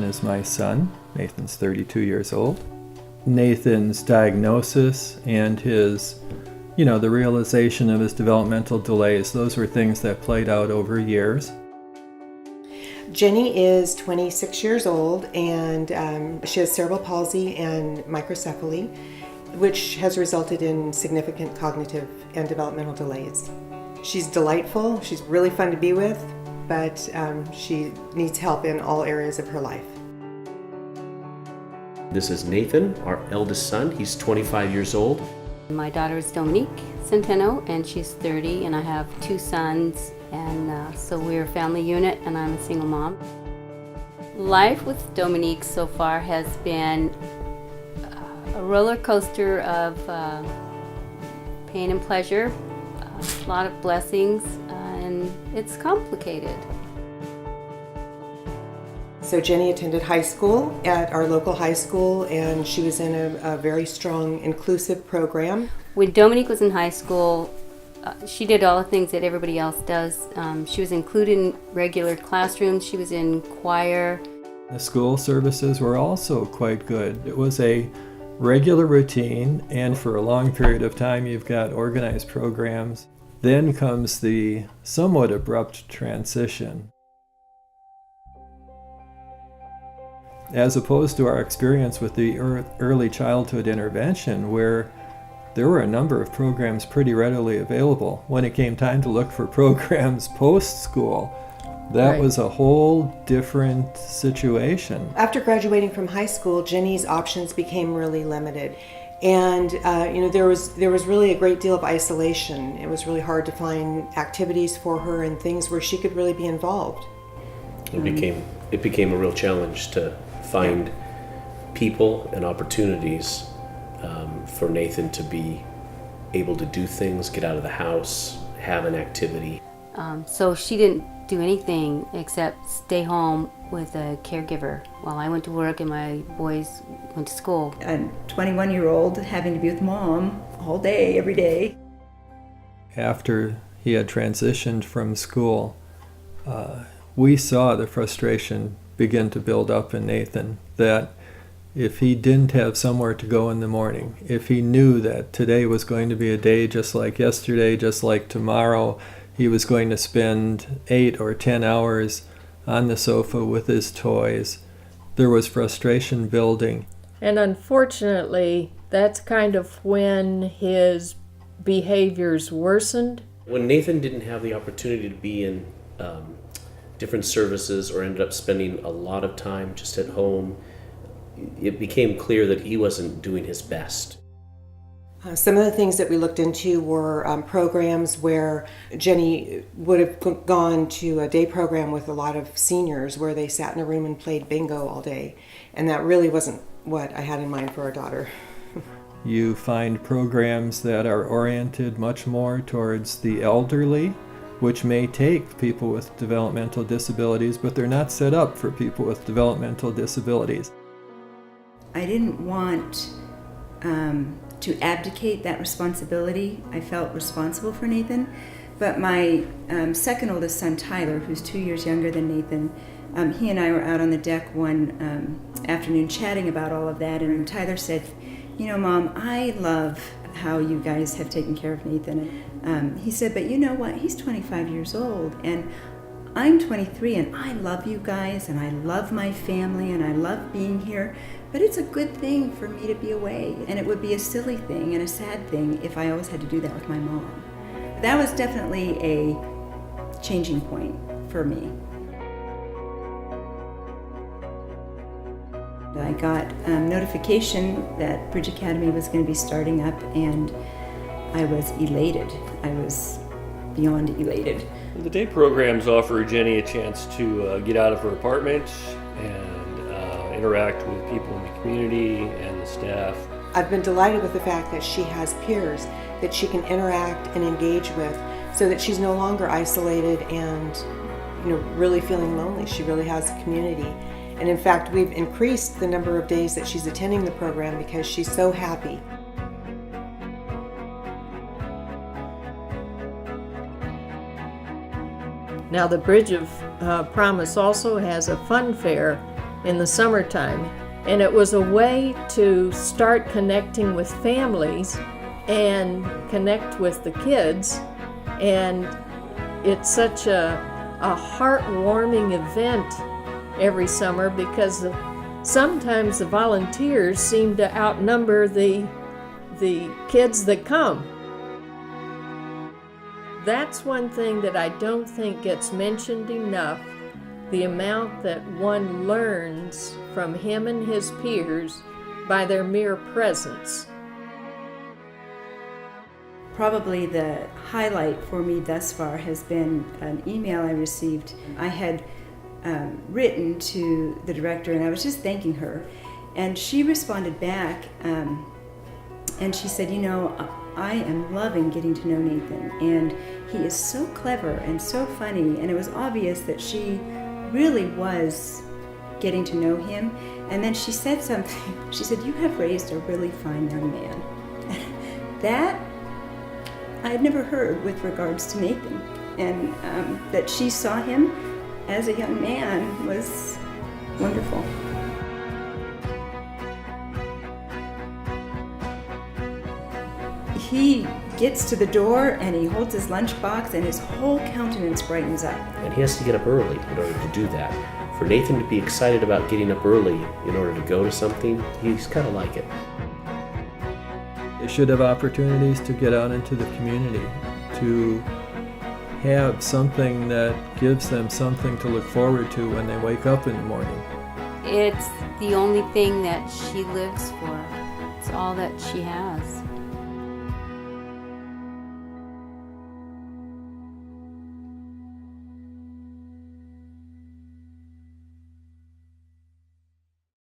is my son. Nathan's 32 years old. Nathan's diagnosis and his, the realization of his developmental delays, those were things that played out over years. Jenny is 26 years old, and she has cerebral palsy and microcephaly, which has resulted in significant cognitive and developmental delays. She's delightful, she's really fun to be with, but she needs help in all areas of her life. This is Nathan, our eldest son. He's 25 years old. My daughter is Dominique Centeno, and she's 30, and I have two sons, and so we're a family unit, and I'm a single mom. Life with Dominique so far has been a roller coaster of pain and pleasure, a lot of blessings, and it's complicated. So Jenny attended high school at our local high school, and she was in a very strong inclusive program. When Dominique was in high school, she did all the things that everybody else does. She was included in regular classrooms, she was in choir. The school services were also quite good. It was a regular routine, and for a long period of time you've got organized programs. Then comes the somewhat abrupt transition. As opposed to our experience with the early childhood intervention, where there were a number of programs pretty readily available. When it came time to look for programs post-school, that was a whole different situation. After graduating from high school, Jenny's options became really limited. And there was really a great deal of isolation. It was really hard to find activities for her and things where she could really be involved. It became a real challenge to find people and opportunities for Nathan to be able to do things, get out of the house, have an activity. So she didn't do anything except stay home with a caregiver while I went to work and my boys went to school. A 21-year-old having to be with mom all day, every day. After he had transitioned from school, we saw the frustration begin to build up in Nathan, that if he didn't have somewhere to go in the morning, if he knew that today was going to be a day just like yesterday, just like tomorrow, he was going to spend 8 or 10 hours on the sofa with his toys, there was frustration building. And unfortunately, that's kind of when his behaviors worsened. When Nathan didn't have the opportunity to be in different services or ended up spending a lot of time just at home, it became clear that he wasn't doing his best. Some of the things that we looked into were programs where Jenny would have gone to a day program with a lot of seniors where they sat in a room and played bingo all day. And that really wasn't what I had in mind for our daughter. You find programs that are oriented much more towards the elderly, which may take people with developmental disabilities, but they're not set up for people with developmental disabilities. I didn't want to abdicate that responsibility. I felt responsible for Nathan, but my second oldest son, Tyler, who's 2 years younger than Nathan, he and I were out on the deck one afternoon chatting about all of that, and Tyler said, Mom, I love how you guys have taken care of Nathan. He said, but you know what? He's 25 years old, and I'm 23, and I love you guys, and I love my family, and I love being here, but it's a good thing for me to be away, and it would be a silly thing and a sad thing if I always had to do that with my mom. That was definitely a changing point for me. I got notification that Bridge Academy was going to be starting up, and I was elated. I was beyond elated. The day programs offer Jenny a chance to get out of her apartment and interact with people in the community and the staff. I've been delighted with the fact that she has peers that she can interact and engage with, so that she's no longer isolated and really feeling lonely. She really has a community. And in fact, we've increased the number of days that she's attending the program because she's so happy. Now the Bridge of Promise also has a fun fair in the summertime. And it was a way to start connecting with families and connect with the kids. And it's such a heartwarming event every summer because sometimes the volunteers seem to outnumber the kids that come. That's one thing that I don't think gets mentioned enough, the amount that one learns from him and his peers by their mere presence. Probably the highlight for me thus far has been an email I received. I had written to the director and I was just thanking her, and she responded back and she said, you know, I am loving getting to know Nathan, and he is so clever and so funny, and it was obvious that she really was getting to know him. And then she said something, she said, you have raised a really fine young man. That I had never heard with regards to Nathan, and that she saw him as a young man was wonderful. He gets to the door and he holds his lunchbox and his whole countenance brightens up. And he has to get up early in order to do that. For Nathan to be excited about getting up early in order to go to something, he's kind of like it. They should have opportunities to get out into the community, to have something that gives them something to look forward to when they wake up in the morning. It's the only thing that she lives for. It's all that she has.